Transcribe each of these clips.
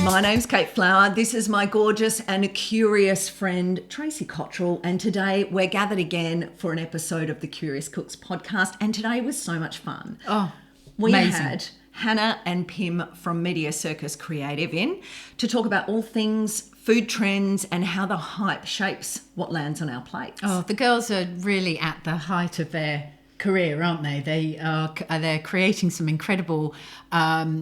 My name's Kate Flower. This is my gorgeous and curious friend, Tracey, and today we're gathered again for an episode of the Curious Cooks podcast, and today was so much fun. Oh, we amazing. had Hannah and Pim from Media Circus Creative in to talk about all things food trends and how the hype shapes what lands on our plates. Oh, the girls are really at the height of their career, aren't they? They're creating some incredible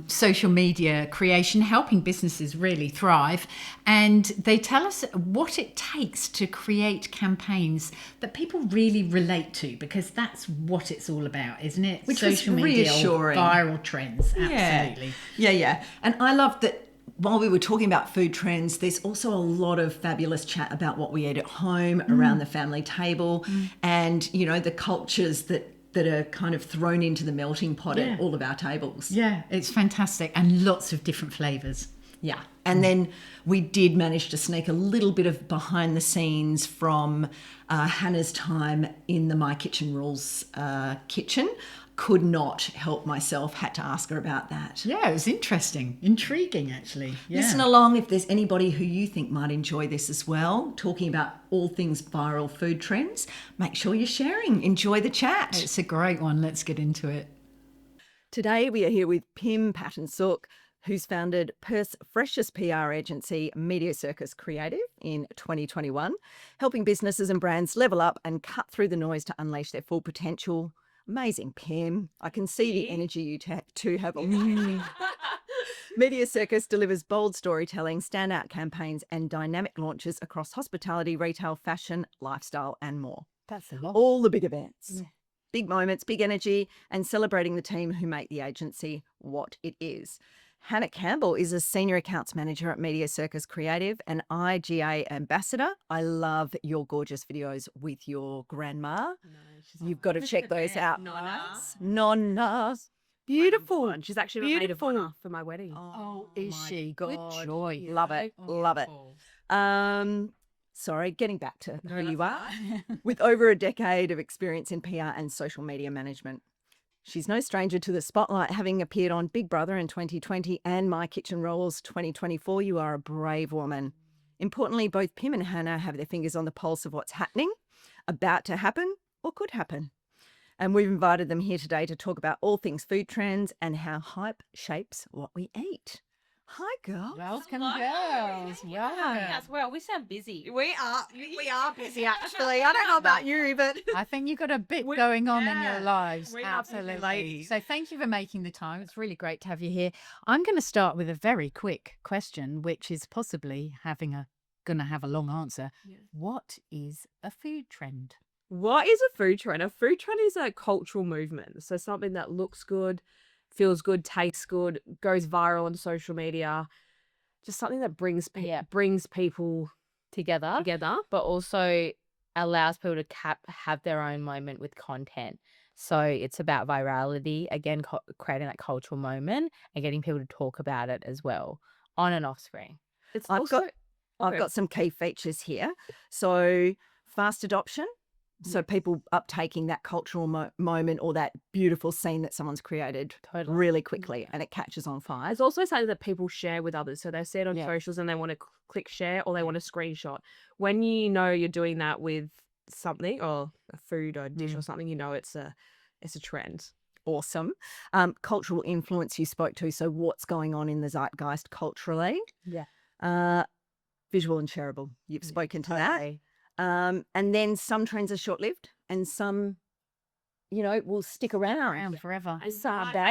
social media creation, helping businesses really thrive. And they tell us what it takes to create campaigns that people really relate to, because that's what it's all about, isn't it? Which social was media, reassuring. viral trends. Absolutely. Yeah. And I love that. While we were talking about food trends, there's also a lot of fabulous chat about what we eat at home, around the family table, and, you know, the cultures that are kind of thrown into the melting pot at all of our tables. Yeah, it's fantastic, and lots of different flavours. Yeah. And then we did manage to sneak a little bit of behind the scenes from Hannah's time in the My Kitchen Rules kitchen. Could not help myself, had to ask her about that. Yeah, it was interesting, intriguing actually. Yeah. Listen along if there's anybody who you think might enjoy this as well, talking about all things viral food trends. Make sure you're sharing. Enjoy the chat. It's a great one. Let's get into it. Today we are here with Pim Pattanasuk, who's founded Perth's freshest PR agency, Media Circus Creative, in 2021, helping businesses and brands level up and cut through the noise to unleash their full potential. Amazing, Pim. I can see the energy you two have. Media Circus delivers bold storytelling, standout campaigns and dynamic launches across hospitality, retail, fashion, lifestyle and more. That's a lot. All the big events. Yeah. Big moments, big energy, and celebrating the team who make the agency what it is. Hannah Campbell is a Senior Accounts Manager at Media Circus Creative and IGA Ambassador. I love your gorgeous videos with your grandma. You've got to check those out. Nonnas. Beautiful. She's actually made of honor for my wedding. Oh, is she? Good God. joy. Love it. Love it. Sorry, getting back to who you are. With over a decade of experience in PR and social media management. She's no stranger to the spotlight, having appeared on Big Brother in 2020 and My Kitchen Rules 2024. You are a brave woman. Importantly, both Pim and Hannah have their fingers on the pulse of what's happening, about to happen, or could happen. And we've invited them here today to talk about all things food trends and how hype shapes what we eat. Hi, girls. Welcome, Hello. girls. Yeah, as well. We sound busy. We are busy, actually. I don't know about you, but I think you've got a bit going on in your lives. We are busy Absolutely. ladies. So thank you for making the time. It's really great to have you here. I'm going to start with a very quick question, which is possibly going to have a long answer. Yeah. What is a food trend? What is a food trend? A food trend is a cultural movement. So something that looks good, feels good, tastes good, goes viral on social media. Just something that brings people together, but also allows people to have their own moment with content. So it's about virality, again, creating that cultural moment and getting people to talk about it as well, on and off screen. I've got some key features here. So fast adoption. So people uptaking that cultural moment or that beautiful scene that someone's created really quickly, and it catches on fire. It's also something that people share with others. So they see it on socials and they want to click share or they want to screenshot. When you know you're doing that with something or a food or a dish or something, you know it's a trend. Awesome. Cultural influence you spoke to. So what's going on in the zeitgeist culturally? Yeah. Visual and shareable. You've spoken to that. And then some trends are short-lived and some, will stick around forever. And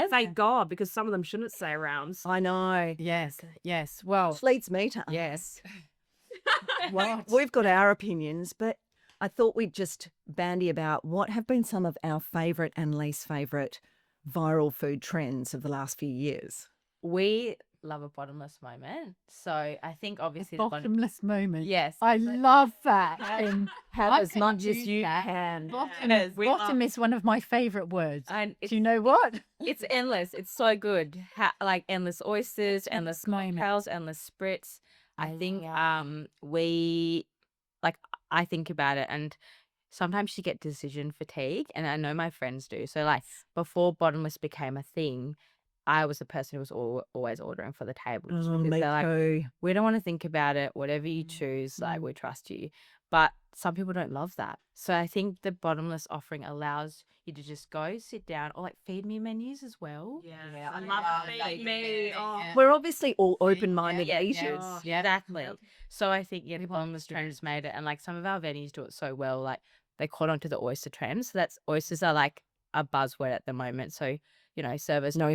thank God, because some of them shouldn't stay around. I know. Yes. Well, Which leads me to yes. We've got our opinions, but I thought we'd just bandy about what have been some of our favourite and least favourite viral food trends of the last few years. We love a bottomless moment. So I think obviously Bottomless moment. Yes. I love that. And have as much as you can. Bottom is one of my favourite words. And do you know what? It's endless. It's so good. Like endless oysters, endless cocktails, endless spritz. I think I think about it, and sometimes you get decision fatigue, and I know my friends do. So like before bottomless became a thing, I was the person who was always ordering for the table. just Oh, because me they're like, too. we don't want to think about it. Whatever you choose, like we trust you. But some people don't love that. So I think the bottomless offering allows you to just go sit down or like feed me menus as well. Yeah, I love feed me. Oh, We're obviously all open-minded eaters. Yeah, exactly. So I think the bottomless trend has made it, and like some of our venues do it so well. Like they caught onto the oyster trend. So that's oysters are like a buzzword at the moment. So servers know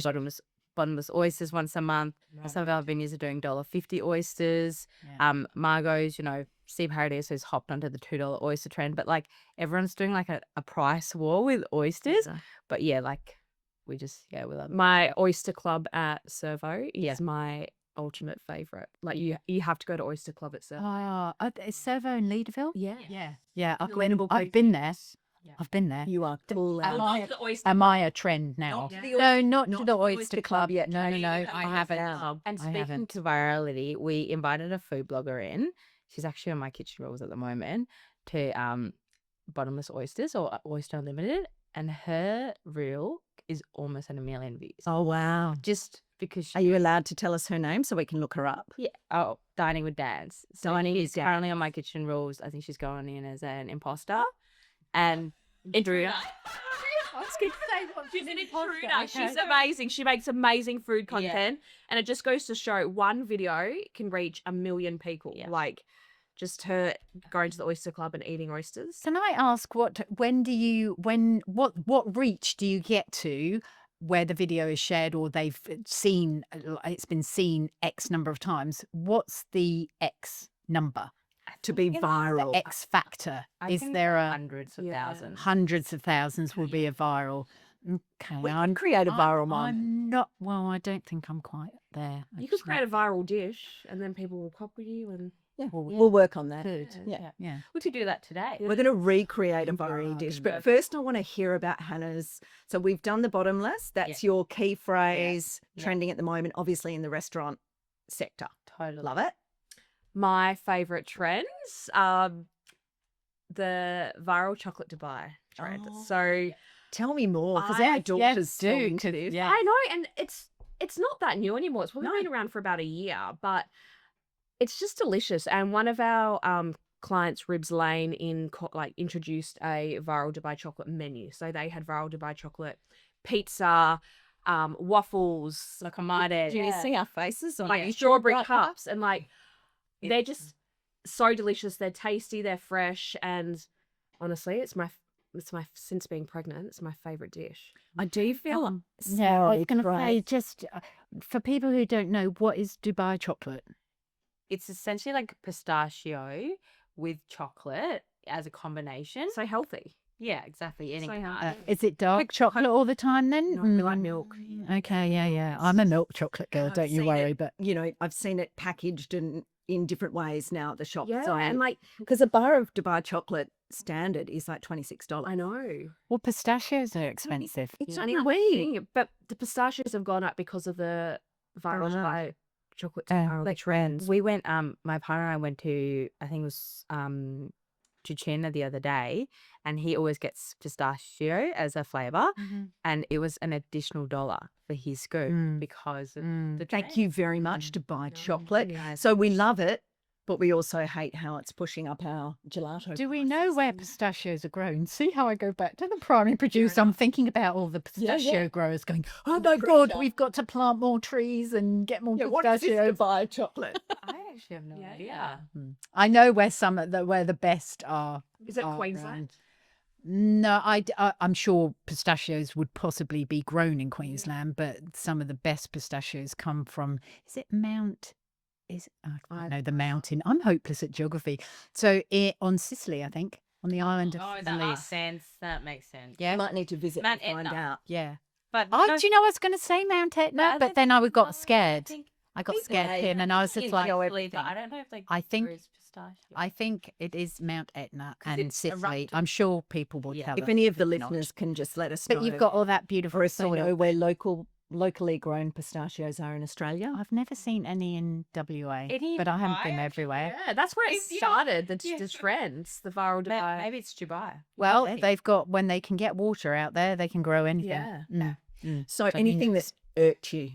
bottomless oysters once a month. Some of our venues are doing $1.50 oysters. Margot's, Steve Haradius has hopped onto the $2 oyster trend, but like everyone's doing like a price war with oysters. But yeah, like we love it. my oyster club at Servo is my ultimate favorite. Like you have to go to Oyster Club at Servo. Is Servo in Leaderville? Yeah. Yeah. I've Winnable been there. I've been there. You are cool. Am I a trend now? No, not to the Oyster Club yet. No. I haven't. And I speaking haven't. to virality, we invited a food blogger in. She's actually on my kitchen rules at the moment to bottomless oysters or Oyster Unlimited, and her reel is almost at 1 million views. Oh, wow. Just because Are you allowed to tell us her name so we can look her up? Yeah. Oh, Dining with Dads. So Dining with she's Dads. currently on my kitchen rules. I think she's going in as an imposter. And intruder. I was going to say, she's an intruder. She's amazing. She makes amazing food content. And it just goes to show one video can reach 1 million people. Yeah. Like just her going to the Oyster Club and eating oysters. Can I ask what reach do you get to where the video is shared or it's been seen X number of times? What's the X number? To be viral. The X factor. I Is think there a hundreds of thousands? hundreds of thousands will be a viral? Okay, We can create a viral one. I'm not. Well, I don't think I'm quite there. You could create a viral dish and then people will copy you and Yeah, we'll work on that. Good. Yeah. We could do that today. We're going to recreate a viral dish. But first, I want to hear about Hannah's. So we've done the bottomless. That's your key phrase trending at the moment, obviously in the restaurant sector. Totally. Love it. my favorite trends, the viral chocolate Dubai trend. Oh. So Tell me more, because I- our daughters do, do into this. yeah. I know, and it's not that new anymore. It's probably been around for about a year, but it's just delicious. And one of our clients, Ribs Lane, introduced a viral Dubai chocolate menu. So they had viral Dubai chocolate pizza, waffles, Like I might add. Do you see our faces on like it? strawberry cups, and like they're just so delicious. They're tasty, they're fresh, and honestly, it's my since being pregnant, it's my favorite dish. I do feel Yeah, I was going to say, right. just for people who don't know, what is Dubai chocolate? It's essentially like pistachio with chocolate as a combination. So healthy. Yeah, exactly. Any So kind. healthy. Is it dark chocolate all the time then? No, we like milk. Okay, yeah. I'm a milk chocolate girl, don't you seen worry. it. But You know, I've seen it packaged in different ways now at the shop. Yeah, So and like because a bar of Dubai chocolate standard is like $26. I know. well, pistachios are expensive. It's Yeah. only a That's the week. thing, but the pistachios have gone up because of the viral Dubai chocolate Like trends. We went, my partner and I went to, I think it was Chichen the other day, and he always gets pistachio as a flavor, and it was an additional $1 for his scoop because of the Thank trend. you very much, Dubai chocolate. Yeah. So we love it, but we also hate how it's pushing up our gelato. Do we know where pistachios are grown? See how I go back to the primary producer. I'm thinking about all the pistachio growers going, oh my God, we've got to plant more trees and get more What is this pistachios. Dubai chocolate? I actually have no Yeah, idea. I know where where the best are. Is it are Queensland? grown. No, I'm sure pistachios would possibly be grown in Queensland, but some of the best pistachios come from, is it Mount? I don't know the mountain. I'm hopeless at geography. So on Sicily, I think, on the island of Oh, that Sicily. makes sense. That makes sense. You might need to visit Mount to find Etna. out. Yeah. But Oh, no, do you know I was going to say Mount Etna, but then I got scared. I got scared, Kim, and I was just like, I don't know if they I think- grows pistachio. I think it is Mount Etna and it's Sicily. erupted. I'm sure people will Yeah. tell If us any of the it's not. listeners can just let us know. But you've got all that beautiful for us to know soil. where locally grown pistachios are in Australia. I've never seen any in WA, Any but I haven't Dubai, been actually? everywhere. Yeah, that's where it If you- started. The yeah. trends, the viral Dubai. Maybe it's Dubai. Well, Maybe. they've got, when they can get water out there, they can grow anything. Yeah. Mm. So anything that's irked you.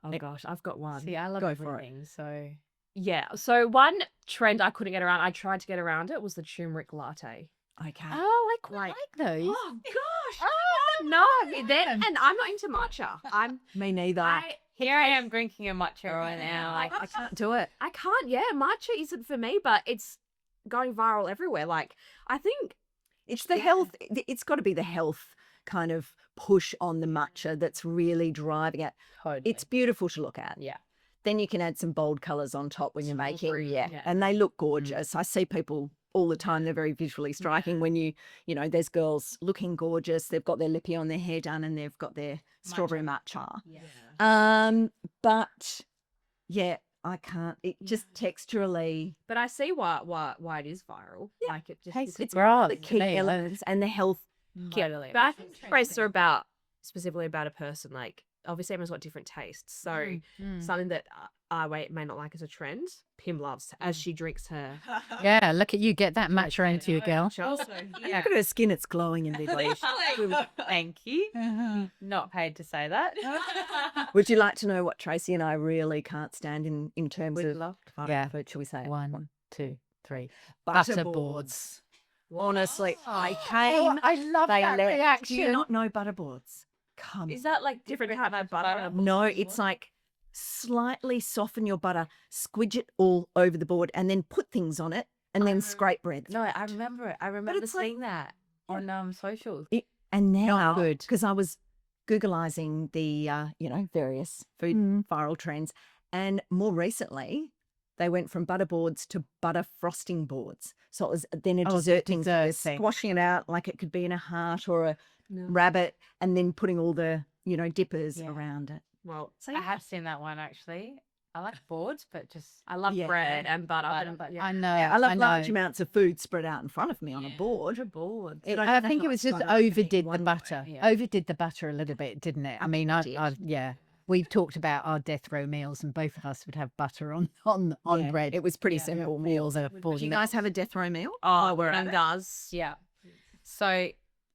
Oh gosh, I've got one. See, I love Go for it. everything. So Yeah. So one trend I couldn't get around, I tried to get around it, was the turmeric latte. Okay. I quite Like- like those. Oh gosh. No, then and I'm not into matcha. Me neither. Here I am drinking a matcha right now. Like I can't do it. I can't. Yeah, matcha isn't for me, but it's going viral everywhere. Like I think It's the health. It's got to be the health kind of push on the matcha that's really driving it. totally. It's beautiful to look at. yeah. Then you can add some bold colours on top when you're making. Yeah. And they look gorgeous. I see people all the time. They're very visually striking when you know, there's girls looking gorgeous. They've got their lippy on, their hair done, and they've got their strawberry matcha. Yeah. But yeah, I can't. It just texturally, but I see why it is viral. Yeah. Like it just Tastes it's great. the key elements and the health. Totally. But I think traits are about specifically about a person. Like obviously everyone's got different tastes. So something that I may not like as a trend, Pim loves as she drinks her. Yeah, look at you. Get that matcha into you, girl. Look at her skin; it's glowing and vivid. Thank you. Not paid to say that. Would you like to know what Tracey and I really can't stand in terms Would of love Yeah. food? Shall we say it? 1, 2, 3. Butter Butterboards. boards. Honestly, I Oh, came. I love They that are reaction. Do you not know butter boards? Come. Is that like different type of butter? No, it's like slightly soften your butter, squidge it all over the board, and then put things on it, and then scrape bread. No, I remember it. I remember it's like- seeing that on socials. And now, good. because I was Googleizing the various food viral trends, and more recently, they went from butter boards to butter frosting boards. So it was then a Oh, the dessert thing. So they're dessert thing. squashing it out like it could be in a heart or a rabbit, and then putting all the dippers Yeah. around it. Well, So I have seen that one actually. I like boards, but just I love Yeah. bread and butter. Butter, but I know. I love large know. amounts of food spread out in front of me on a board. boards. I think it was just overdid the butter. Yeah. Overdid the butter a little bit, didn't it? I mean, yeah. We've talked about our death row meals, and both of us would have butter on Yeah, bread. It was pretty simple meals. are Do falling you guys have a death row meal? Oh, we're one at it. does. yeah. So,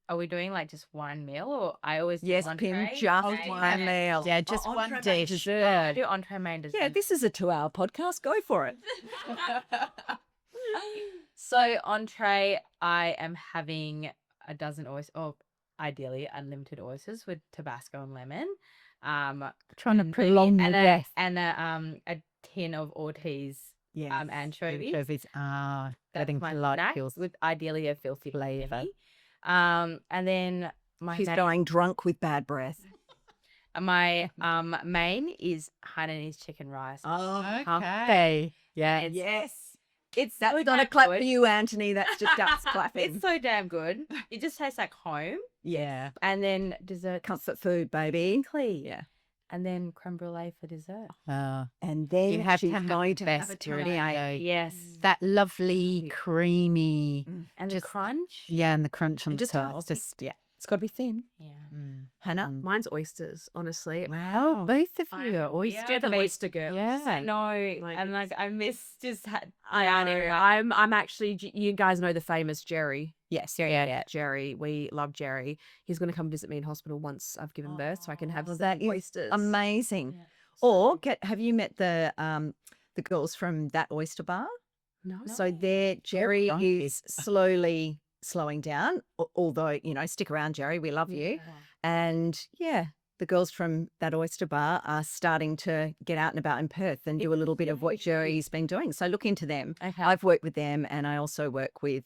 are we doing like just one meal, or I always do Yes, Pim, entree, just main, one and then- meal. Yeah, just Oh, one entree, main, dish. dessert. I do entree, main, dessert. Yeah, this is a 2-hour podcast. Go for it. So entree, I am having a dozen oysters, or ideally unlimited oysters with Tabasco and lemon. Trying to and prolong the and death. a tin of Ortiz Yes. anchovies. Anchovies. That's Getting my polite snack feels. with ideally a filthy flavour. flavour. And then my She's going drunk with bad breath. my main is Hainanese chicken rice. Oh, Okay. Yeah. It's- It's that's so not a damn clap good. for you, Anthony. That's just us clapping. It's so damn good. It just tastes like home. Yeah. And then dessert Comfort food, baby. quickly. Yeah. And then creme brulee for dessert. And then You have she's to have going the to have a best tiny really. Yes. That lovely, creamy. And the Just- crunch. Yeah, and the crunch on And the just top. half. Just yeah. It's got to be thin. Yeah. Hannah? Mine's oysters, honestly. Wow, both of you are Oyster, oyster. the oyster girl. Yeah. No, Like, and like I miss just I know. I'm actually. You guys know the famous Jerry. Yes. Yeah. Jerry. We love Jerry. He's going to come visit me in hospital once I've given birth, so I can have Well, some that is oysters. amazing. Yeah. Or have you met the girls from That Oyster Bar? No. So there, Jerry donkey. is slowly slowing down. Although stick around, Jerry. We love you. And yeah, the girls from That Oyster Bar are starting to get out and about in Perth and do a little bit of what Jerry's been doing. So look into them. Okay. I've worked with them, and I also work with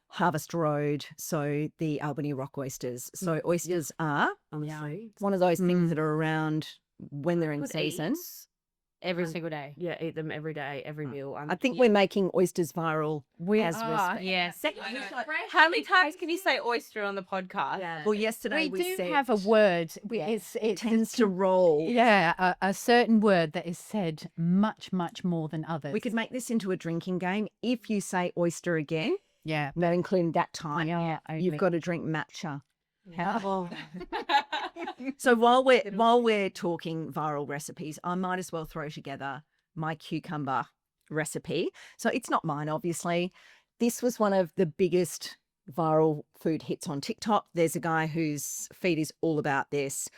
Harvest Road, so the Albany Rock Oysters. So oysters are honestly. one of those things that are around when they're in Good season. eats. every single day. Yeah, eat them every day, every meal. I think we're making oysters viral. As we're Yes. I know. How many times can you say oyster on the podcast? Yeah. Well, yesterday We we do said have a word. It tends to roll. Yeah, a certain word that is said much, much more than others. We could make this into a drinking game. If you say oyster again, Yeah. not including that time, Yeah. you've got to drink matcha. How? So while we're talking viral recipes, I might as well throw together my cucumber recipe. So it's not mine, obviously. This was one of the biggest viral food hits on TikTok. There's a guy whose feed is all about this,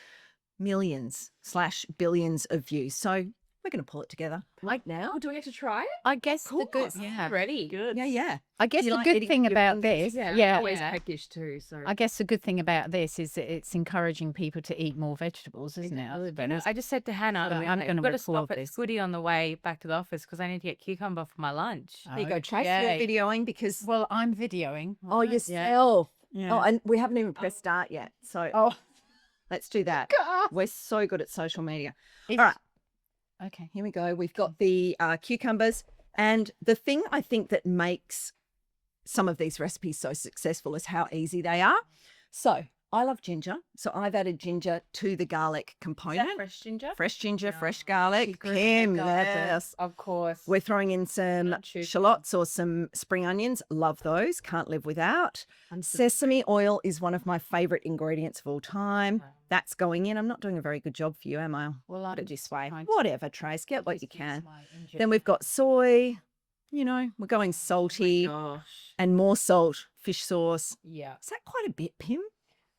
millions/billions of views. So we're going to pull it together right now. Oh, do we get to try it? I guess the good, I'm ready. Good. Yeah. I guess Do you the like good eating thing your about fingers? this, Yeah, always peckish too. So I guess the good thing about this is that it's encouraging people to eat more vegetables, isn't it? I just said to Hannah, So I'm gonna I've got to record stop at this. Scooty on the way back to the office because I need to get cucumber for my lunch. There you go, Trace. Okay. You're videoing because Well, I'm videoing. oh, right? yourself. Yeah. Oh, and we haven't even pressed start yet. So Oh. let's do that. We're so good at social media. All right. Okay. Here we go. We've got the cucumbers. And the thing I think that makes some of these recipes so successful is how easy they are. So I love ginger. So I've added ginger to the garlic component. Fresh ginger? Fresh ginger, fresh garlic. Pim, yes. Of course. We're throwing in some Not too- shallots or some spring onions. Love those. Can't live without. Sesame oil is one of my favorite ingredients of all time. That's going in. I'm not doing a very good job for you, am I? Well, Put it this way. trying to Whatever, Trace. Get what you fix can. my injury. Then we've got soy. You know, we're going salty gosh. and more salt, fish sauce. Yeah. Is that quite a bit, Pim?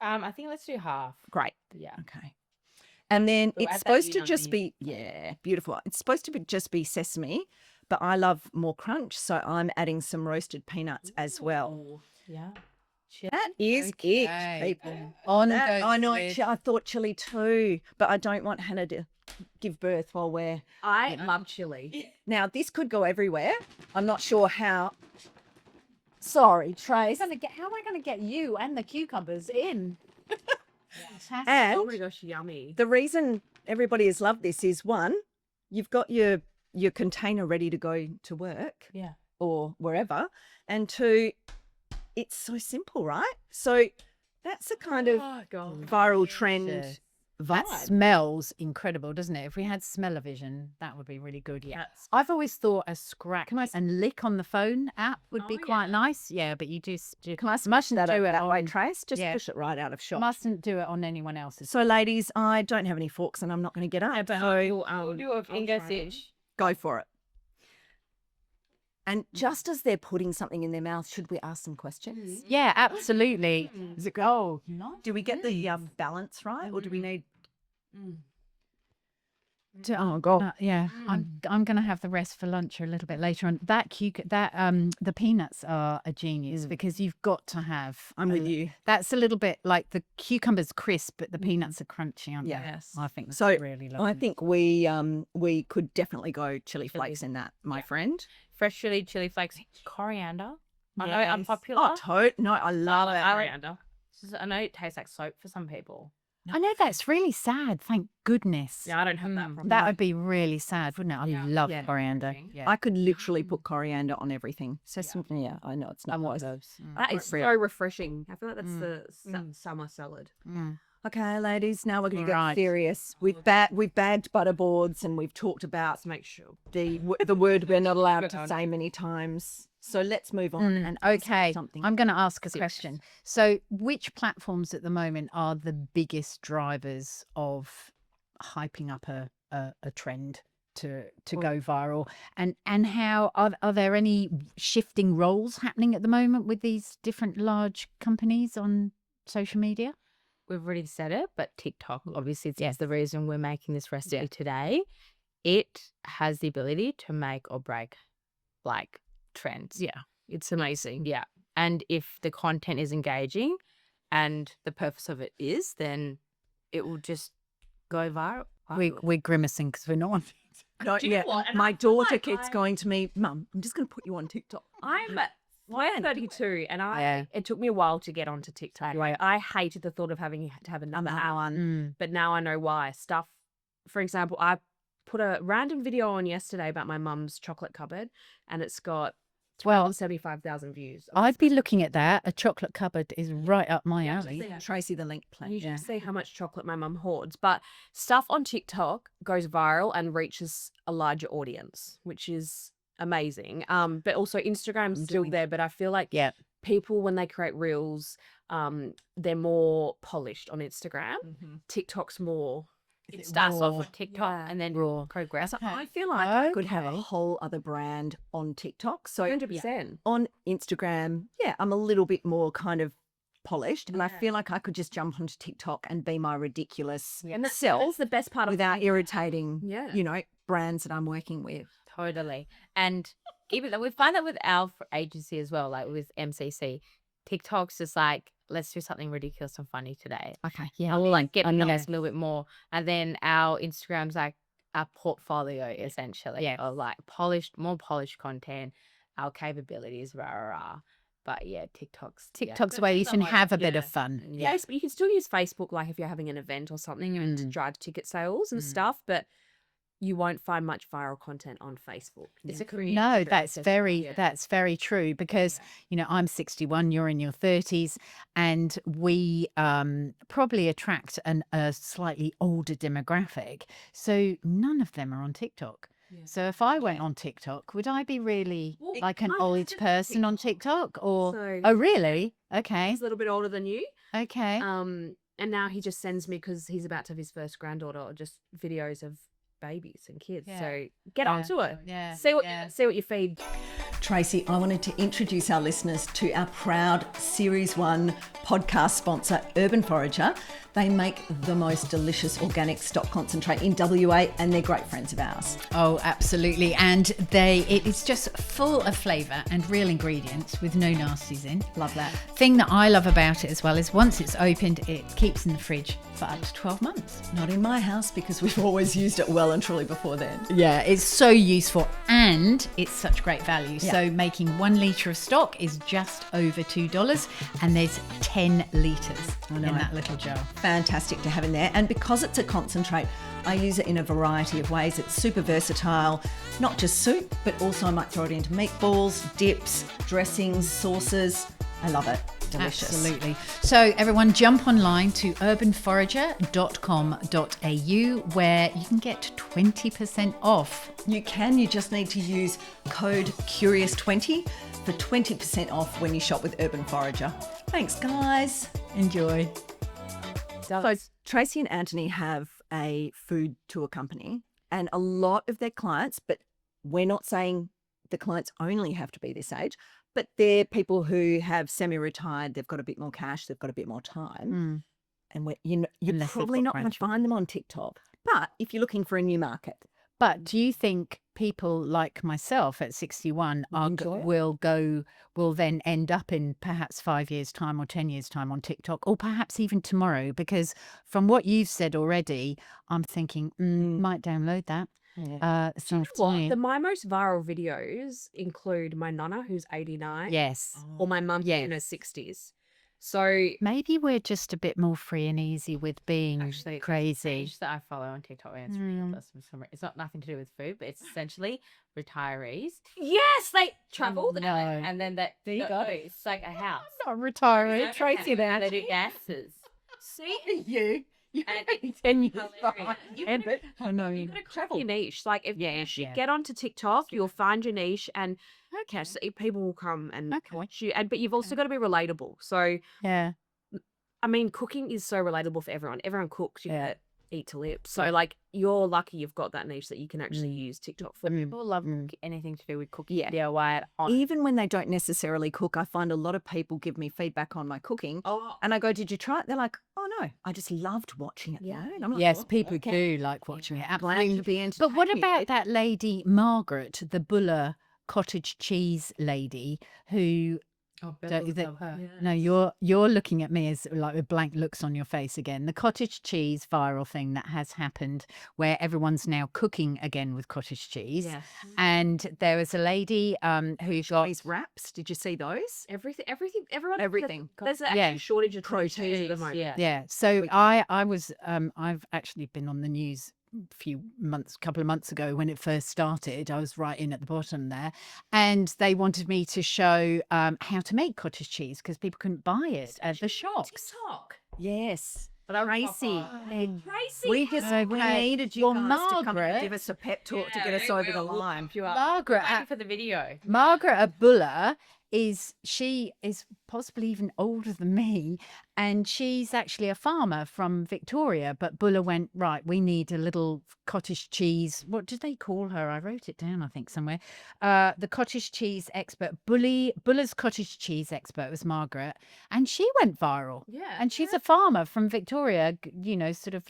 I think let's do half. Great. Yeah. Okay. And then We'll it's add that supposed to in just underneath. be, beautiful. It's supposed to be just be sesame, but I love more crunch. So I'm adding some roasted peanuts as well. Ooh, yeah. That is Okay. it, people. On That, goes I know. with- I thought chili too, but I don't want Hannah to give birth while we're. I love chili. Now, this could go everywhere. I'm not sure how. Sorry, Trace. How am I going to get you and the cucumbers in? And Oh my gosh, yummy. the reason everybody has loved this is one, you've got your container ready to go to work Yeah. or wherever, and two, it's so simple, right? So that's a kind of Oh god. viral trend Delicious. vibe. That smells incredible, doesn't it? If we had smell-o-vision, that would be really good. Yeah. I've always thought a scratch and lick on the phone app would be quite nice. Yeah, but you do. Can I smash that do it that way, on- Trace? Just yeah. push it right out of shot. Mustn't do it on anyone else's. So, ladies, I don't have any forks and I'm not going to get up. So We'll do a finger stitch. go for it. And just as they're putting something in their mouth, should we ask some questions? Yeah, absolutely. Is it go? Do we get the balance right, or do we need? Oh God! Yeah, I'm gonna have the rest for lunch or a little bit later on. The peanuts are a genius because you've got to have. I'm with you. That's a little bit like the cucumber's crisp, but the peanuts are crunchy, aren't Yeah. they? Yes. I think that's So really lovely. I think we could definitely go chili flakes in that, my friend. Fresh chili flakes, coriander. I know Yes. unpopular. No, I love it. Coriander. I know it tastes like soap for some people. I know that's really sad. Thank goodness. Yeah, I don't have that problem. That would be really sad, wouldn't it? I love Yeah. coriander. Yeah. I could literally put coriander on everything. Sesame, yeah, I know it's not one of those. That is so refreshing. I feel like that's the summer salad. Okay, ladies, now we're going to Right. get serious. We've bagged butterboards and we've talked about Let's make sure. the word we're not allowed to say many times. So let's move on and ask Okay, something. I'm going to ask a question. So, which platforms at the moment are the biggest drivers of hyping up a trend to go viral? And how are there any shifting roles happening at the moment with these different large companies on social media? We've already said it, but TikTok, obviously, it's the reason we're making this recipe today. It has the ability to make or break, like, trends. Yeah, it's amazing. Yeah. And if the content is engaging and the purpose of it is, then it will just go viral. We're grimacing because we're not on. No, Do you know yeah, what? And my I- daughter keeps going to me, Mum, I'm just going to put you on TikTok. I'm 32, and Yeah. it took me a while to get onto TikTok. I hated the thought of having to have another one, but now I know why. Stuff, for example, I put a random video on yesterday about my mum's chocolate cupboard, and it's got Well, 75,000 views. I'd be looking at that. A chocolate cupboard is right up my alley. Tracy, the link, And you please. should see how much chocolate my mum hoards. But stuff on TikTok goes viral and reaches a larger audience, which is amazing. But also Instagram's still there, but I feel like Yeah. people, when they create reels, they're more polished on Instagram. TikTok's more It starts off raw? with TikTok and then Raw. progress. I feel like I could have a Okay. whole other brand on TikTok. So 100%. on Instagram, I'm a little bit more kind of polished, and I feel like I could just jump onto TikTok and be my ridiculous And that's self the best part of without irritating, Yeah. brands that I'm working with. Totally. And even though we find that with our agency as well, like with MCC, TikTok's just like, let's do something ridiculous and funny today. Okay. Yeah, we'll like get on us a little bit more. And then our Instagram's like our portfolio essentially of like more polished content, our capabilities, rah, rah, rah. But yeah, TikTok's where you can have a bit of fun. Yeah. But you can still use Facebook, like if you're having an event or something, and to drive ticket sales and stuff. But you won't find much viral content on Facebook. It's a career. No, that's very true because I'm 61, you're in your 30s, and we probably attract a slightly older demographic. So none of them are on TikTok. So if I went on TikTok, would I be really like an old person on TikTok? Or So- oh, really? Okay, He's a little bit older than you. okay. And now he just sends me, because he's about to have his first granddaughter, just videos of babies and kids. Yeah. So get Yeah. onto it. Yeah, See what yeah. see what you feed. Tracy, I wanted to introduce our listeners to our proud Series 1 podcast sponsor, Urban Forager. They make the most delicious organic stock concentrate in WA, and they're great friends of ours. Oh, absolutely. And it is just full of flavour and real ingredients with no nasties in. Love that. Thing that I love about it as well is once it's opened, it keeps in the fridge for up to 12 months. Not in my house, because we've always used it well and truly before then. Yeah, it's so useful and it's such great value. So making 1 litre of stock is just over $2, and there's 10 litres in that little jar. Fantastic to have in there. And because it's a concentrate, I use it in a variety of ways. It's super versatile, not just soup, but also I might throw it into meatballs, dips, dressings, sauces. I love it. Delicious. Absolutely. So everyone jump online to urbanforager.com.au where you can get 20% off. You just need to use code CURIOUS20 for 20% off when you shop with Urban Forager. Thanks, guys. Enjoy. So Tracy and Anthony have a food tour company, and a lot of their clients, but we're not saying the clients only have to be this age, but they're people who have semi-retired, they've got a bit more cash, they've got a bit more time. And you're Unless they've probably got not going to grandchildren. find them on TikTok. But if you're looking for a new market, But do you think people like myself at 61 will then end up in perhaps 5 years' time or 10 years' time on TikTok, or perhaps even tomorrow? Because from what you've said already, I'm thinking, might download that. Sounds funny. My most viral videos include my nonna, who's 89, Yes. or my mum in her 60s. So Maybe we're just a bit more free and easy with being Actually, crazy. page that I follow on TikTok, and it's ridiculous for some reason. It's not nothing to do with food, but it's essentially retirees. yes, they travel. No. And then that There you no, go. no, it's like a house. Not retiring. You know, Tracy, and that. they do gases. See, You. And You're 10 years hilarious. behind. You And gotta- I know. you gotta travel your niche. Like if Yeah, you yeah. get onto TikTok, you'll find your niche, and Okay. so people will come and Okay. watch you. But you've also got to be relatable. So Yeah. I mean, cooking is so relatable for everyone. Everyone cooks. You Yeah. eat to live. So like, you're lucky you've got that niche that you can actually use TikTok for. People love anything to do with cooking. Yeah. DIY at home. even when they don't necessarily cook, I find a lot of people give me feedback on my cooking. Oh, And I go, did you try it? They're like, oh no, I just loved watching it. Yeah. though." And I'm like, Yes, "Oh, people okay. do like watching it. Glad Absolutely. to be But what entertained. about that lady, Margaret, the Buller cottage cheese lady who Oh, don't you think- love her. no, you're looking at me as like with blank looks on your face again. The cottage cheese viral thing that has happened where everyone's now cooking again with cottage cheese. yes. And there was a lady who got These wraps, did you see those? Everything. Everything. There's actually Yeah. a shortage of protein at the Cheese, moment. yeah. Yeah. So I was I've actually been on the news a couple of months ago when it first started. I was right in at the bottom there, and they wanted me to show how to make cottage cheese because people couldn't buy it at the shops. TikTok. Yes. But I Tracy. Tracy. We just we Okay. needed you Well, guys to come and Margaret- give us a pep talk to get us over the line. Margaret Thank you for the video. Margaret Buller she is possibly even older than me, and she's actually a farmer from Victoria. But Bulla went, right, we need a little cottage cheese. What did they call her? I wrote it down, I think, somewhere. The cottage cheese expert, Bulla's cottage cheese expert was Margaret, and she went viral. Yeah. And she's a farmer from Victoria, sort of.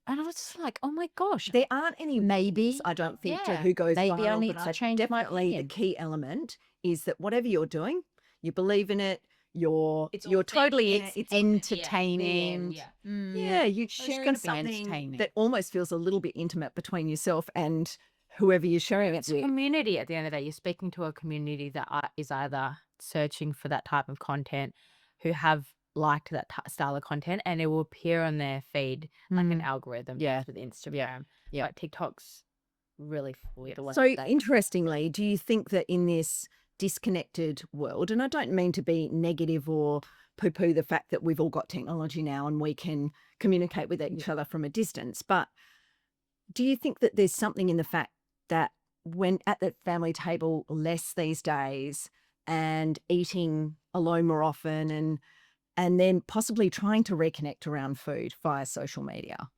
And I was just like, oh my gosh, There aren't any maybe, rules, I don't think, to yeah, who goes maybe I viral, need but to change my definitely the opinion. key element is that whatever you're doing, you believe in it. You're It's totally It's entertaining. yeah, you're It's sharing gonna be something entertaining. that almost feels a little bit intimate between yourself and whoever you're sharing it It's a with. community at the end of the day. You're speaking to a community that is either searching for that type of content, who have liked that style of content, and it will appear on their feed like an algorithm. Yeah. With Instagram. Yeah. But TikTok's really full. So interestingly, do you think that in this disconnected world, and I don't mean to be negative or poo-poo the fact that we've all got technology now and we can communicate with each other from a distance, but do you think that there's something in the fact that when at the family table less these days and eating alone more often and then possibly trying to reconnect around food via social media?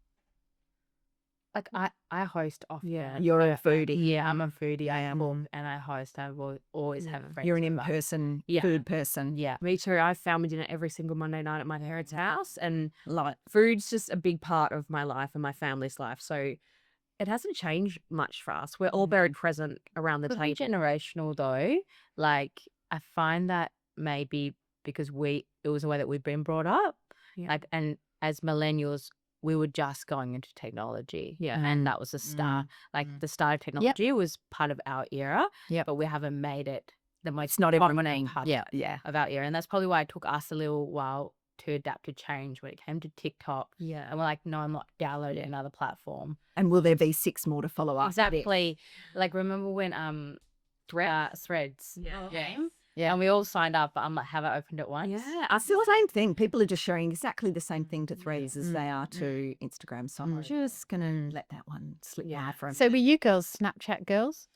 Like I host often. Yeah. You're a foodie. Yeah, I'm a foodie. I am, and I host. I will always have a friend. You're an over. in-person Yeah. food person. Yeah. Me too. I have family dinner every single Monday night at my parents' house, and Like, food's just a big part of my life and my family's life. So it hasn't changed much for us. We're all very present around the Could be table. generational though. Like I find that maybe because it was the way that we've been brought up. Yeah. Like, and as millennials, we were just going into technology. Yeah. And that was the start. Like the start of technology was part of our era. Yep. But we haven't made it the most it's not prominent everyone. part Yeah. of our era. And that's probably why it took us a little while to adapt to change when it came to TikTok. Yeah. And we're like, no, I'm not downloading another platform. And will there be 6 more to follow up? Exactly. Like remember when Threads Yeah. came? Yeah. And we all signed up, but I'm like, have I opened it once? Yeah. It's the same thing. People are just sharing exactly the same thing to Threads as they are to Instagram. So I'm just going to let that one slip by for a So were you girls Snapchat girls?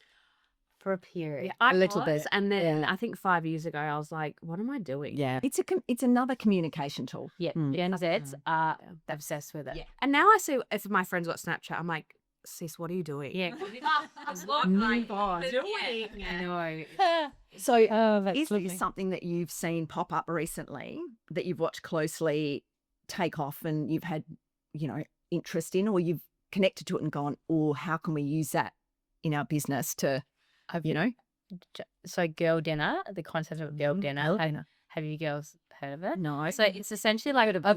For a period. Yeah, I A little was, bit. and then I think 5 years ago, I was like, "What am I doing?" Yeah. It's another communication tool. Yeah. Gen Zs are obsessed with it. Yeah. And now I see if my friends got Snapchat, I'm like, "Sis, what are you doing?" Yeah. Move on. I know. So That's is lovely. this something that you've seen pop up recently that you've watched closely take off and you've had, interest in, or you've connected to it and gone, oh, how can we use that in our business to, So girl dinner, the concept of girl dinner. Girl dinner. Have you girls heard of it? No. So it's essentially like a plate.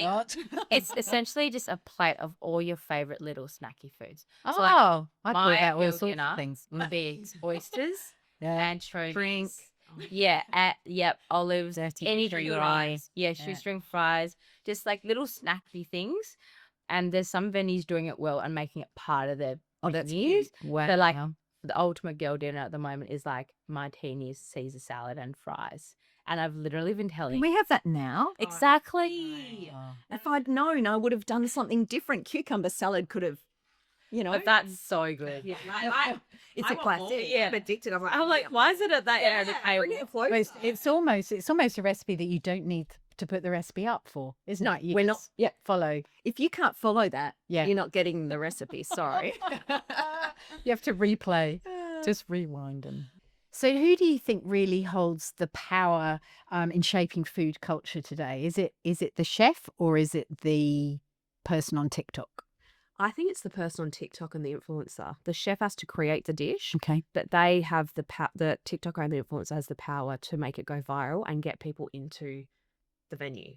not. It's essentially just a plate of all your favorite little snacky foods. Oh, So, like, I my thought about all girl sorts dinner of things. would be oysters, Yeah. anchovies, Drink. olives, Dirty anything shoestring dry. fries. Yeah, shoestring fries, just like little snacky things. And there's some venues doing it well and making it part of their Oh, that's menus. cute. Wow. So like the ultimate girl dinner at the moment is like martinis, Caesar salad, and fries. And I've literally been telling We have that now. exactly. If I'd known, I would have done something different. Cucumber salad could have, But that's so good. it's a classic. Yeah. I'm addicted. I'm I'm like, why is it at that end of the table? Well, It's almost a recipe that you don't need to put the recipe up for, isn't No, it? You we're not. just Yeah. follow. If you can't follow that, Yeah. you're not getting the recipe. Sorry. You have to replay. Just rewind and. So, who do you think really holds the power in shaping food culture today? Is it the chef or is it the person on TikTok? I think it's the person on TikTok and the influencer. The chef has to create the dish, Okay. but they have the TikToker and the influencer has the power to make it go viral and get people into the venue.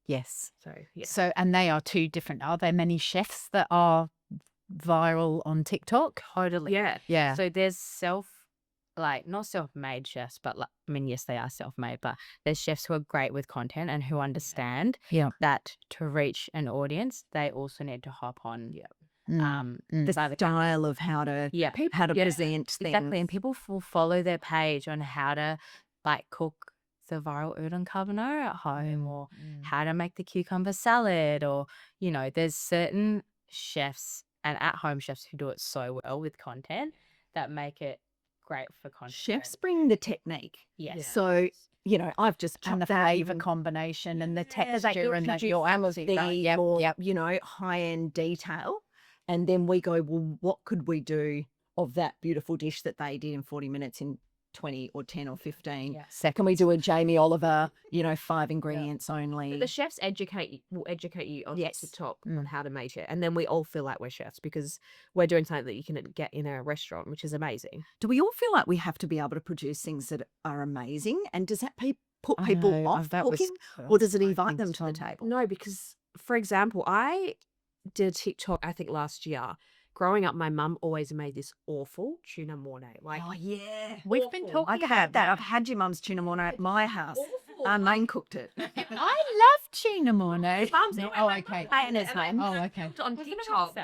Yes. So yeah, So, and they are two different. Are there many chefs that are viral on TikTok? Totally. yeah. Yeah. So there's not self-made chefs, but yes, they are self-made, but there's chefs who are great with content and who understand Yeah. that to reach an audience, they also need to hop on. The style of how to present things. Exactly. And people will follow their page on how to cook the viral udon carbonara at home or how to make the cucumber salad or, there's certain chefs and at-home chefs who do it so well with content that make it great for content. Chefs bring the technique. Yes. So, you know, I've just And the chopped that flavour and combination and the they texture and that introduce your some of absolutely the right. Yep, more, yep. you know, high-end detail. And then we go, well, what could we do of that beautiful dish that they did in 40 minutes in 20 or 10 or 15? Yeah. Can we do a Jamie Oliver, you know, 5 ingredients only? But the chefs will educate you on Yes. TikTok on how to make it. And then we all feel like we're chefs because we're doing something that you can get in a restaurant, which is amazing. Do we all feel like we have to be able to produce things that are amazing? And does that put people off cooking? Or does it invite them to the table? No, because, for example, I did a TikTok, I think last year. Growing up, my mum always made this awful tuna mornay. Like, Oh, yeah. We've been talking I've had that. I've had your mum's tuna mornay at my house. Our main cooked it. I love tuna mornay. Mum's Oh, okay. Anna's name. Oh, okay. on TikTok.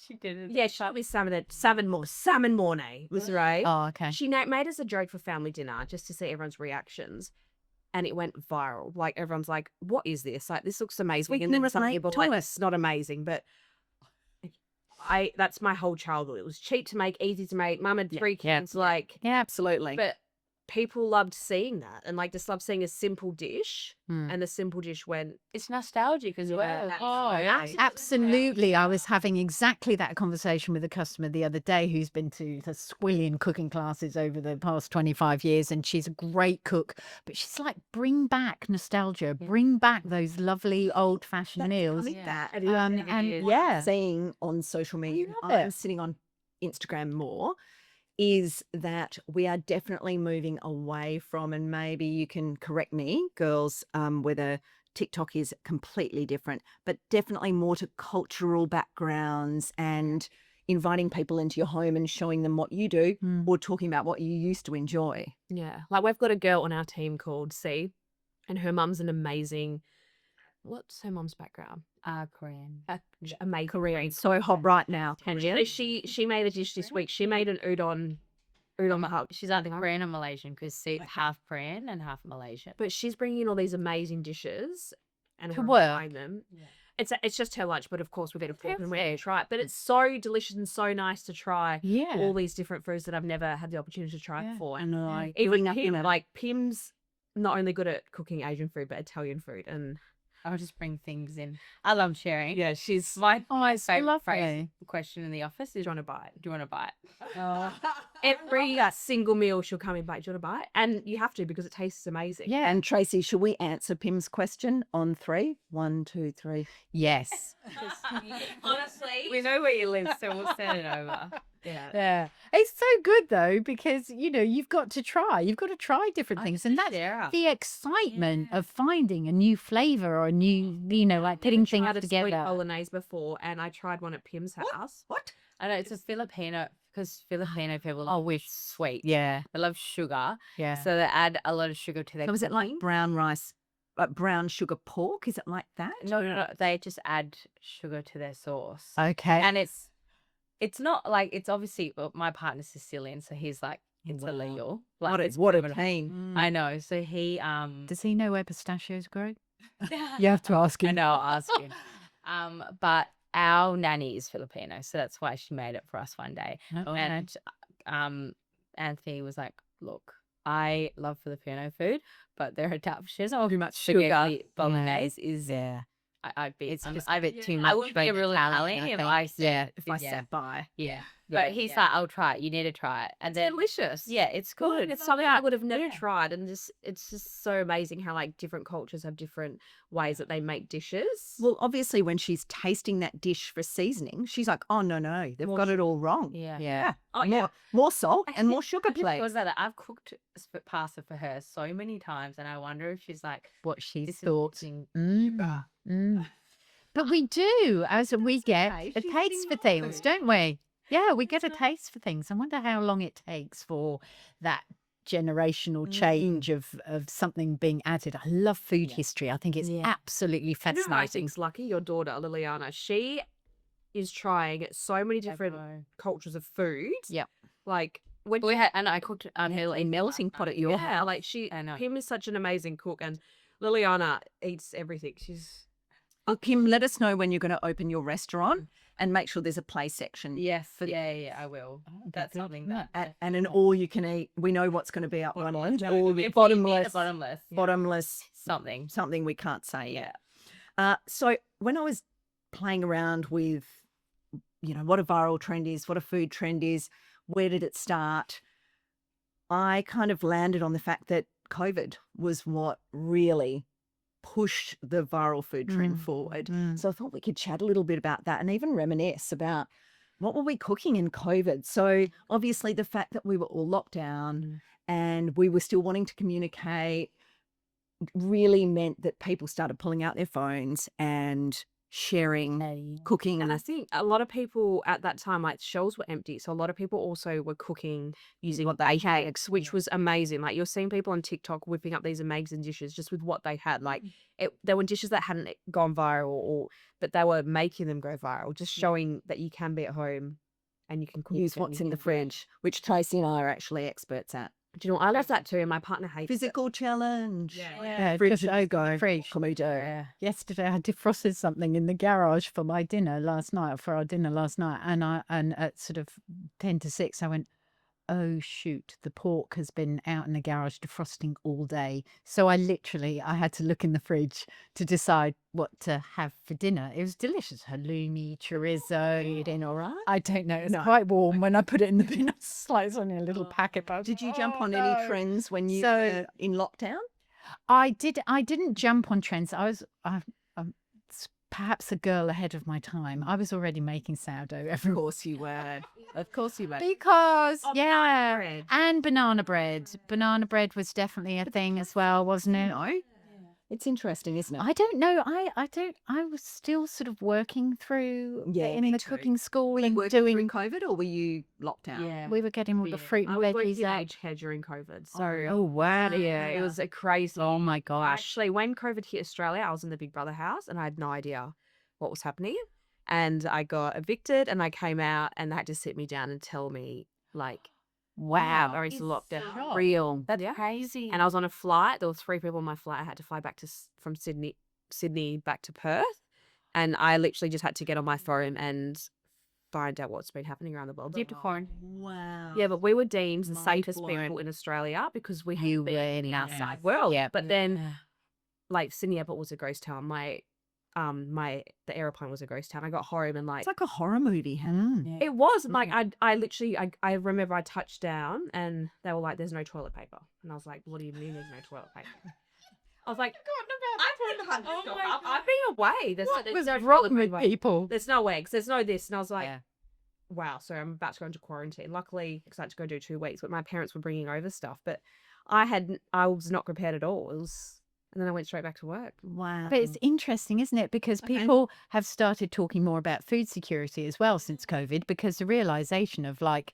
She did it. Yeah, she showed me salmon mornay was right. Oh, okay. She made us a joke for family dinner just to see everyone's reactions. And it went viral. Like, everyone's like, what is this? Like, this looks amazing. We And can then some relate people to like, it. it's not amazing. But that's my whole childhood. It was cheap to make, easy to make. Mum had 3 kids. Like, Yeah, absolutely. but people loved seeing that and like just loved seeing a simple dish. Hmm. And the simple dish went, It's nostalgic as well. Oh, absolutely. absolutely. I was having exactly that conversation with a customer the other day who's been to the swillion cooking classes over the past 25 years, and she's a great cook, but she's like, bring back nostalgia, bring back those lovely old-fashioned meals. I think that. It is, And it is. yeah, Seeing on social media, love I'm it. sitting on Instagram more, is that we are definitely moving away from, and maybe you can correct me, girls, whether TikTok is completely different, but definitely more to cultural backgrounds and inviting people into your home and showing them what you do or talking about what you used to enjoy. Yeah. Like, we've got a girl on our team called C, and her mum's an amazing, what's her mum's background? Korean. Amazing. Korean. So hot right now. So she made a dish this week. She made an udon bhak. She's either Korean or Malaysian because she's half Korean and half Malaysian. But she's bringing in all these amazing dishes and To we're work. trying them. It's just her lunch, but of course we've got a fork and we're going to try it. But it's so delicious and so nice to try yeah. all these different foods that I've never had the opportunity to try Yeah. before. And I Even Pim, like Pim's not only good at cooking Asian food, but Italian food. And I'll just bring things in. I love sharing. yeah, she's My it's favorite phrase, lovely. question in the office is, do you want to buy it? do you want to buy it? Every single meal she'll come in, bite, do you want to buy it? And you have to because it tastes amazing. Yeah. And Tracey, should we answer Pim's question on 3? 1, 2, 3. Yes. Honestly. We know where you live, so we'll send it over. Yeah. Yeah. It's so good though, because you've got to try. You've got to try different things. And that's Sarah. the excitement of finding a new flavour or a new, like putting things Tried a sweet together. bolognese before, and I tried one at Pim's house. What? I know it's a Filipino, because Filipino people love sweet. Yeah. They love sugar. Yeah. So they add a lot of sugar to their So is it like cooking. brown rice, like brown sugar pork? Is it like that? No. They just add sugar to their sauce. Okay. And it's not like, it's obviously, well, my partner's Sicilian, so he's like, it's Wow. illegal. What Like, a, it's what a criminal. team. I know. So he Does he know where pistachios grow? You have to ask I him. know, I'll ask him. But our nanny is Filipino, so that's why she made it for us one day. Okay. And Anthony was like, "Look, I love Filipino food, but there are she doesn't want too much sugar. Bolognese is Yeah. I'd be It's I'm- just a bit too much. I would be a real Italian if I said Yeah. If I yeah. sat by. yeah. Yeah, But he's like, I'll try it. You need to try it. And then Delicious. yeah, it's good. It's something I would have never Yeah. tried, and it's just so amazing how like different cultures have different ways that they make dishes. Well, obviously, when she's tasting that dish for seasoning, she's like, "Oh no, they've got it all wrong." Yeah. Yeah. Oh, yeah. more salt and more sugar, I just please. thought about that. I've cooked pasta for her so many times, and I wonder if she's like, What she this thought. is missing Mm. Mm. But we do, as we get a She's taste for eating things, food. don't we? Yeah, we get a taste for things. I wonder how long it takes for that generational change of something being added. I love food history. I think it's absolutely You know who I fascinating. think's lucky? Your daughter, Liliana. She is trying so many different cultures of food. Yep. Like when We had, and I cooked A melting pot at your yeah, like I know. Pim is such an amazing cook, and Liliana eats everything. She's Kim, let us know when you're going to open your restaurant and make sure there's a play section. Yes. Yeah, I will. That's something that. And an all-you-can-eat. We know what's going to be up one end. Or Bottomless. Bottomless. Something. Something we can't say yet. So when I was playing around with, what a viral trend is, what a food trend is, where did it start, I kind of landed on the fact that COVID was what really pushed the viral food trend forward. So I thought we could chat a little bit about that and even reminisce about what were we cooking in COVID. So obviously the fact that we were all locked down and we were still wanting to communicate really meant that people started pulling out their phones and sharing cooking. And I think a lot of people at that time, like shelves were empty. So a lot of people also were cooking using what they had, which was amazing. Like you're seeing people on TikTok whipping up these amazing dishes just with what they had. Like there were dishes that hadn't gone viral, but they were making them go viral, just showing that you can be at home and you can cook. Use what's in the fridge, which Tracey and I are actually experts at. Do you know, I love that too, and my partner hates Physical challenge. Fridge go. Fridge. Can we do? Yesterday, I defrosted something in the garage for my dinner last night, and at sort of 10 to 6, I went, oh shoot, the pork has been out in the garage defrosting all day. So I had to look in the fridge to decide what to have for dinner. It was delicious. Halloumi, chorizo. Dinner, all right? I don't know. It's quite warm. When I put it in the bin, it's like it's only a little packet. But Did you jump on any trends when you were in lockdown? I didn't jump on trends. I'm perhaps a girl ahead of my time. I was already making sourdough. Of course you were. Of course you were. Because bread. and banana bread. Banana bread was definitely a thing as well, wasn't it? No. It's interesting, isn't it? I don't know. I was still sort of working through in the cooking school and doing COVID, or were you locked down? Yeah. We were getting all the fruit and I was working veggies in out. aged care during COVID. So Oh wow. yeah, it was a crazy. Oh my gosh. Actually, when COVID hit Australia, I was in the Big Brother house and I had no idea what was happening. And I got evicted and I came out and they had to sit me down and tell me, like, Wow. there is a lockdown. so Real. That's crazy. And I was on a flight. There were 3 people on my flight. I had to fly back from Sydney back to Perth. And I literally just had to get on my phone and find out what's been happening around the world. Deep to phone. Wow. Yeah, but we were deemed the Mind safest blown. people in Australia because we You had been were in in our there. side world. Yeah. But then, like, Sydney Airport was a ghost town. The airplane was a ghost town. I got home and like It's like a horror movie. it was like I literally I remember I touched down and they were like, "There's no toilet paper," and I was like, "What do you mean there's no toilet paper?" I was like, I've been away. There's no wrong toilet with paper. people? There's no eggs. There's no this, and I was like, Yeah. wow. So I'm about to go into quarantine. Luckily, because I had to go do 2 weeks, but my parents were bringing over stuff, but I was not prepared at all. And then I went straight back to work. Wow. But it's interesting, isn't it? Because people have started talking more about food security as well since COVID, because the realization of like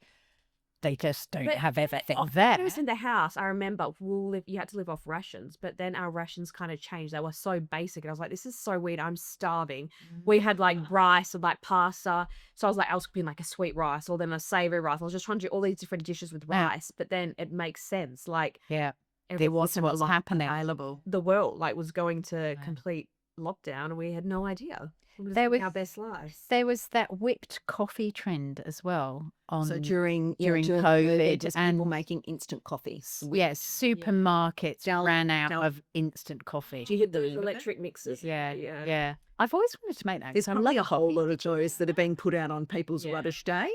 they just don't have everything there. When I was in the house, I remember you had to live off rations, but then our rations kind of changed. They were so basic. And I was like, this is so weird. I'm starving. We had like rice and like pasta. So I was like, I was cooking like a sweet rice or then a savory rice. I was just trying to do all these different dishes with rice, but then it makes sense. Like, Yeah. there wasn't what's happening. available. The world like was going to complete lockdown and we had no idea. We were There living was- our best lives. There was that whipped coffee trend as well on So during COVID just and people making instant coffees. supermarkets Down- ran out down- of instant coffee. Do you hit those electric mixers? Yeah. I've always wanted to make that. There's 'cause I probably a love whole coffee. lot of joys that are being put out on people's rubbish day.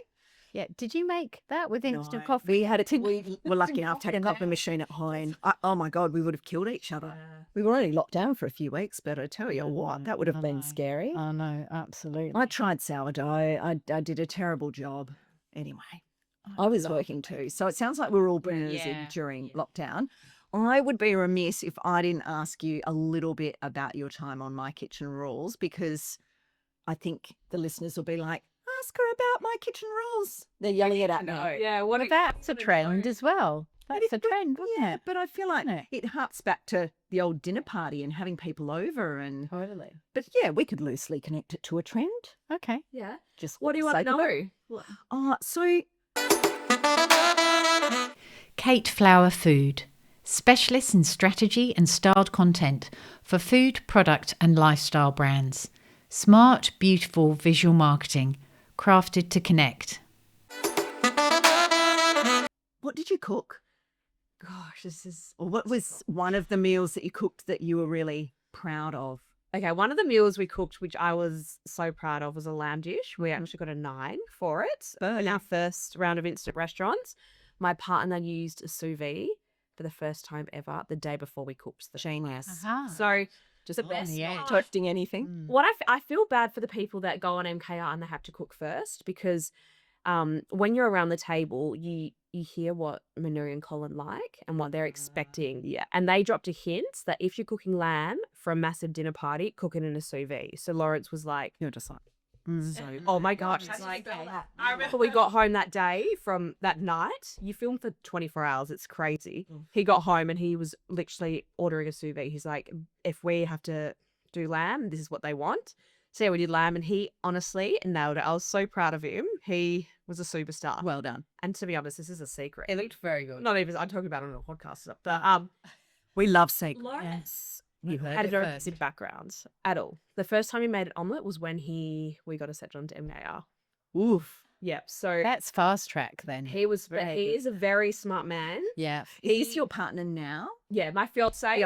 Yeah. Did you make that with instant No. coffee? We had we were lucky enough to have a coffee machine at home. Oh my God, we would have killed each other. We were only locked down for a few weeks, but I tell you what, that would have been scary. Oh no, absolutely. I tried sourdough. I did a terrible job. Anyway, I was working too. So it sounds like we're all busy during lockdown. I would be remiss if I didn't ask you a little bit about your time on My Kitchen Rules, because I think the listeners will be like, ask her about My Kitchen Rules. They're yelling it at me. Yeah, That's a trend as well. That's a trend, wasn't Yeah, it? but I feel like Isn't it harks back to the old dinner party and having people over. And Totally. But yeah, we could loosely connect it to a trend. Okay. Yeah. Just What do you for want the to sake of it. know? So Kate Flower Food. specialists in strategy and styled content for food, product and lifestyle brands. Smart, beautiful visual marketing, crafted to connect. What did you cook? Gosh, this is Or what was one of the meals that you cooked that you were really proud of? okay. One of the meals we cooked, which I was so proud of, was a lamb dish. We actually got a 9 for it in our first round of instant restaurants. My partner used a sous vide for the first time ever the day before we cooked the Genius. So Just the best. yeah. toasting anything. What I feel bad for the people that go on MKR and they have to cook first because when you're around the table, you hear what Manu and Colin like and what they're expecting. Yeah. And they dropped a hint that if you're cooking lamb for a massive dinner party, cook it in a sous vide. So Lawrence was like, You're just like, so, oh my gosh. It's like, I remember we got home that day from that night. You film for 24 hours. It's crazy. He got home and he was literally ordering a sous vide. He's like, if we have to do lamb, this is what they want. So yeah, we did lamb and he honestly nailed it. I was so proud of him. He was a superstar. well done. And to be honest, this is a secret. It looked very good. Not even, I'm talking about it on a podcast stuff, but We love secrets. Lawrence You heard had it no first. massive background at all. The first time he made an omelette was when we got a set on to MKR. Oof. Yep. So That's fast track then. he is a very smart man. Yeah. Is this your partner now? Yeah, my fiance.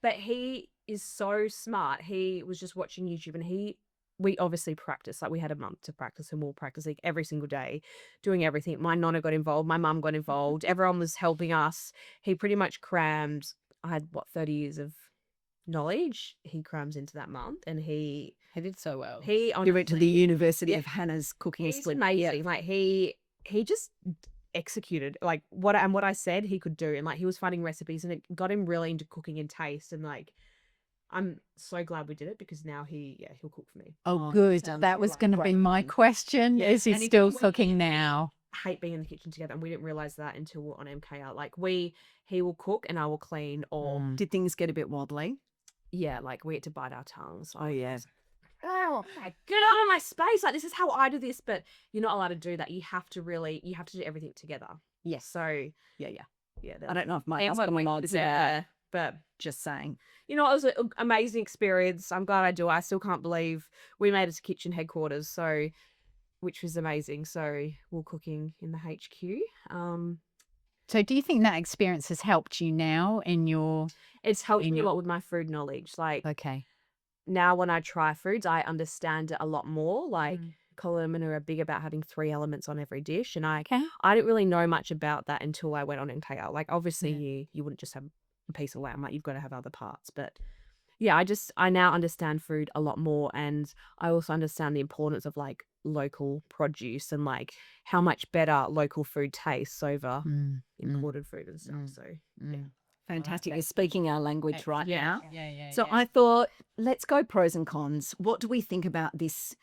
But he is so smart. He was just watching YouTube and we obviously practice. Like we had a month to practice and we'll practice like every single day, doing everything. My nonna got involved. My mum got involved. Everyone was helping us. He pretty much crammed, I had 30 years of knowledge. He crams into that month and he did so well. You went to the University of Hannah's cooking he's school. amazing. Like he just executed like what I said he could do, and like he was finding recipes and it got him really into cooking and taste, and like I'm so glad we did it because now he'll cook for me. Oh, good. sounds That was like going to be great. my question. Yeah, Is he and he still told me- cooking now? Hate being in the kitchen together, and we didn't realize that until we were on MKR. Like he will cook and I will clean, or Did things get a bit wobbly? yeah, like we had to bite our tongues. Oh, yeah. Oh, get out of my space! Like this is how I do this, but you're not allowed to do that. You have to do everything together. Yes. So Yeah. yeah, I don't know if my Teamwork husband makes nods, but just saying. you know, it was an amazing experience. I'm glad I do. I still can't believe we made it to kitchen headquarters, which was amazing. So we're cooking in the HQ. So do you think that experience has helped you now in your... It's helped In me a your- lot with my food knowledge. Like Okay. now when I try foods, I understand it a lot more. Like Colin and Manu are big about having 3 elements on every dish. And I didn't really know much about that until I went on MKR. Like obviously you wouldn't just have a piece of lamb, like you've got to have other parts. But yeah, I now understand food a lot more, and I also understand the importance of like local produce and like how much better local food tastes over imported food and stuff. So Fantastic. You're speaking our language right now. Yeah. So I thought, let's go pros and cons. What do we think about this,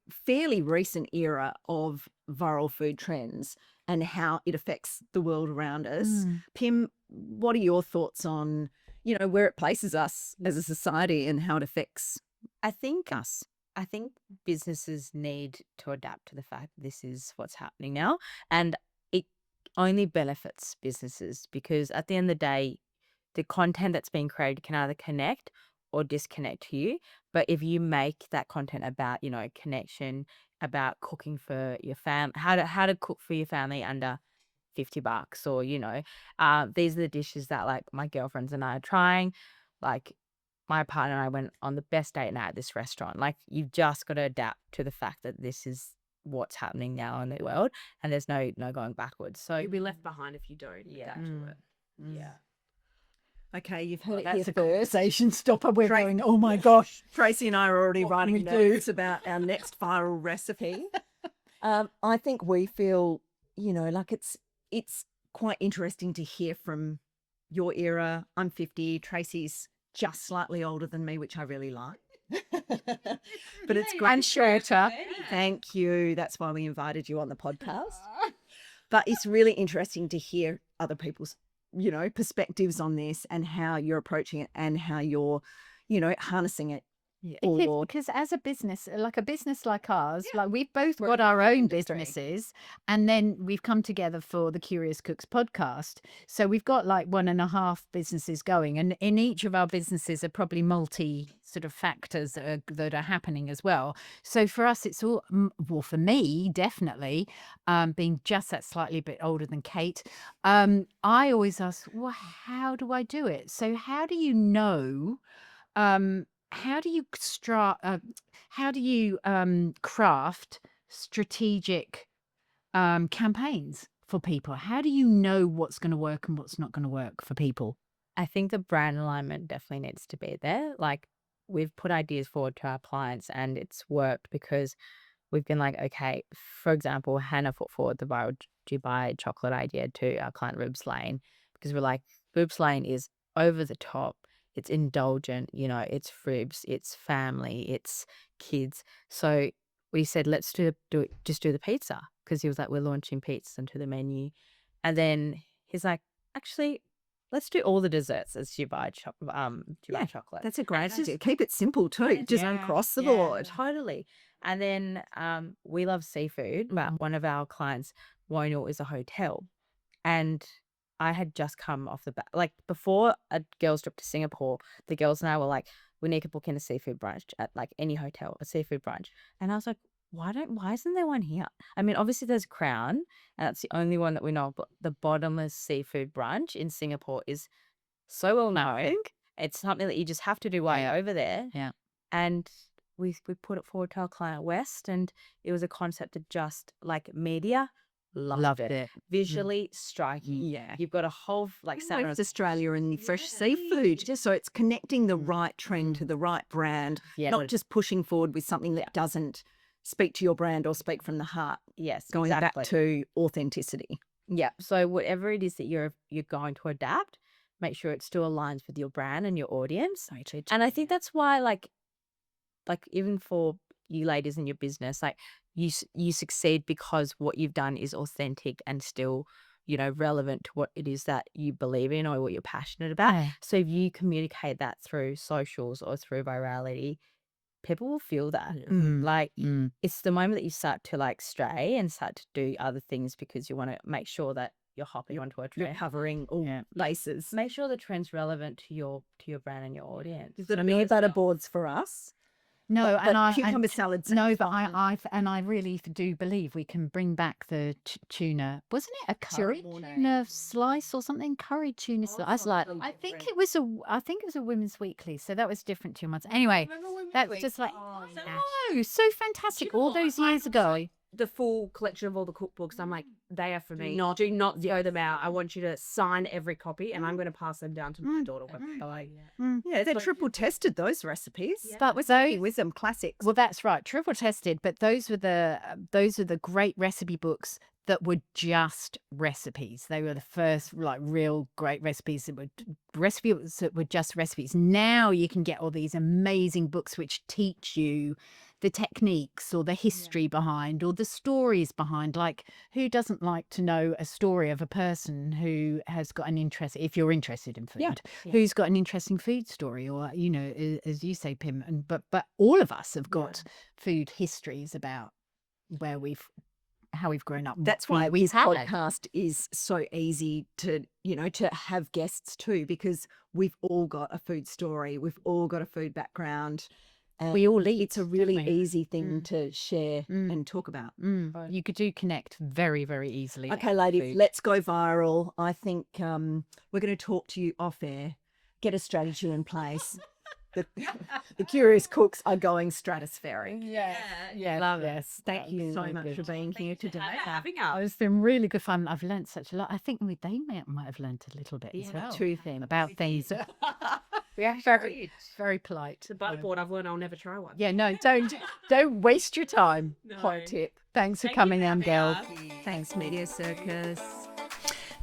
fairly recent era of viral food trends and how it affects the world around us? Pim, what are your thoughts on, where it places us as a society and how it affects I think us? I think businesses need to adapt to the fact that this is what's happening now, and it only benefits businesses because at the end of the day, the content that's being created can either connect or disconnect you. But if you make that content about, connection, about cooking for your how to cook for your family under $50, or these are the dishes that like my girlfriends and I are trying, like. My partner and I went on the best date night at this restaurant. Like, you've just got to adapt to the fact that this is what's happening now in the world, and there's no going backwards. So you'll be left behind if you don't adapt to it. Yeah. Okay, you've heard it That's here a first. conversation stopper. We're going, oh my gosh. Tracy and I are already writing we do? notes about our next viral recipe. I think we feel, like it's quite interesting to hear from your era. I'm 50. Tracy's just slightly older than me, which I really like. But it's great. And shorter. Thank you. That's why we invited you on the podcast. But it's really interesting to hear other people's, perspectives on this and how you're approaching it and how you're, harnessing it Yeah. Or Because as a business like ours, like we've both got our own businesses, and then we've come together for the Curious Cooks podcast. So we've got like 1.5 businesses going, and in each of our businesses are probably multi sort of factors that are happening as well. So for us, it's all well, for me, definitely, being just that slightly bit older than Kate. I always ask, well, how do I do it? So how do you know? How do you craft strategic campaigns for people? How do you know what's going to work and what's not going to work for people? I think the brand alignment definitely needs to be there. Like, we've put ideas forward to our clients and it's worked because we've been like, okay, for example, Hannah put forward the viral Dubai chocolate idea to our client Ribs Lane, because we're like, Ribs Lane is over the top. It's indulgent, it's ribs, it's family, it's kids. So we said, let's just do the pizza, because he was like, we're launching pizza into the menu. And then he's like, actually, let's do all the desserts as Dubai chocolate. that's a great idea. Keep it simple too. Just across the board. Totally. And then we love seafood. But one of our clients, Wonal, is a hotel. And I had just come off the back, like before a girls trip to Singapore, the girls and I were like, we need to book in a seafood brunch at like any hotel, a seafood brunch. And I was like, why isn't there one here? I mean, obviously there's Crown, and that's the only one that we know, but the bottomless seafood brunch in Singapore is so well known. It's something that you just have to do while you're over there. Yeah. And we put it forward to our client West, and it was a concept that just like media loved it. Visually striking. Yeah. You've got a whole like South Australia and fresh seafood. Just so it's connecting the right trend to the right brand, not just pushing forward with something that doesn't speak to your brand or speak from the heart. Yes, Going back to authenticity. Yeah. So whatever it is that you're going to adapt, make sure it still aligns with your brand and your audience. And I think that's why like even for you ladies in your business, like you succeed because what you've done is authentic and still, relevant to what it is that you believe in or what you're passionate about. So if you communicate that through socials or through virality, people will feel that. It's the moment that you start to like stray and start to do other things because you want to make sure that you're hopping onto a trend. You're covering all bases. Make sure the trend's relevant to your brand and your audience. Is it meal butter boards for us? No, cucumber salads. No, but I really do believe we can bring back the tuna. Wasn't it a curry tuna slice or something? Curry tuna slice. I think it was a Women's Weekly, so that was different 2 months. Anyway, that's just like so fantastic. All those years ago. The full collection of all the cookbooks, I'm like, they are for me. Do not throw them out. I want you to sign every copy, and I'm going to pass them down to my daughter. Yeah, they're triple tested, those recipes. Yeah. But with wisdom classics. Well, that's right, triple tested. But those were the great recipe books that were just recipes. They were the first like real great recipes that were just recipes. Now you can get all these amazing books which teach you the techniques or the history behind or the stories behind. Like, who doesn't like to know a story of a person who has got an interest, if you're interested in food, who's got an interesting food story, or as you say, Pim, but all of us have got food histories about how we've grown up. That's why this podcast is so easy to have guests too, because we've all got a food story, we've all got a food background. We all eat. It's a really easy thing to share and talk about. You could connect very, very easily. Okay, ladies, let's go viral. I think we're going to talk to you off air, get a strategy in place. The Curious Cooks are going stratospheric. Yeah, love it. Yes, thank you so much for being here today. Having us. It's been really good fun. I've learnt such a lot. I think they might have learnt a little bit as well. Two things about things. We are very polite. The butterboard I've learned I'll never try one. Yeah, no, don't waste your time. Hot tip. Thanks for coming on, girls. Thanks, Media Circus.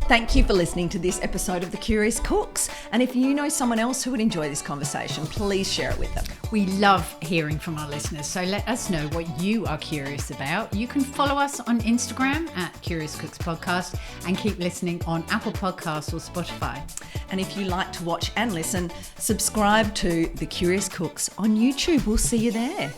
Thank you for listening to this episode of The Curious Cooks. And if you know someone else who would enjoy this conversation, please share it with them. We love hearing from our listeners, so let us know what you are curious about. You can follow us on Instagram at Curious Cooks Podcast and keep listening on Apple Podcasts or Spotify. And if you like to watch and listen, subscribe to The Curious Cooks on YouTube. We'll see you there.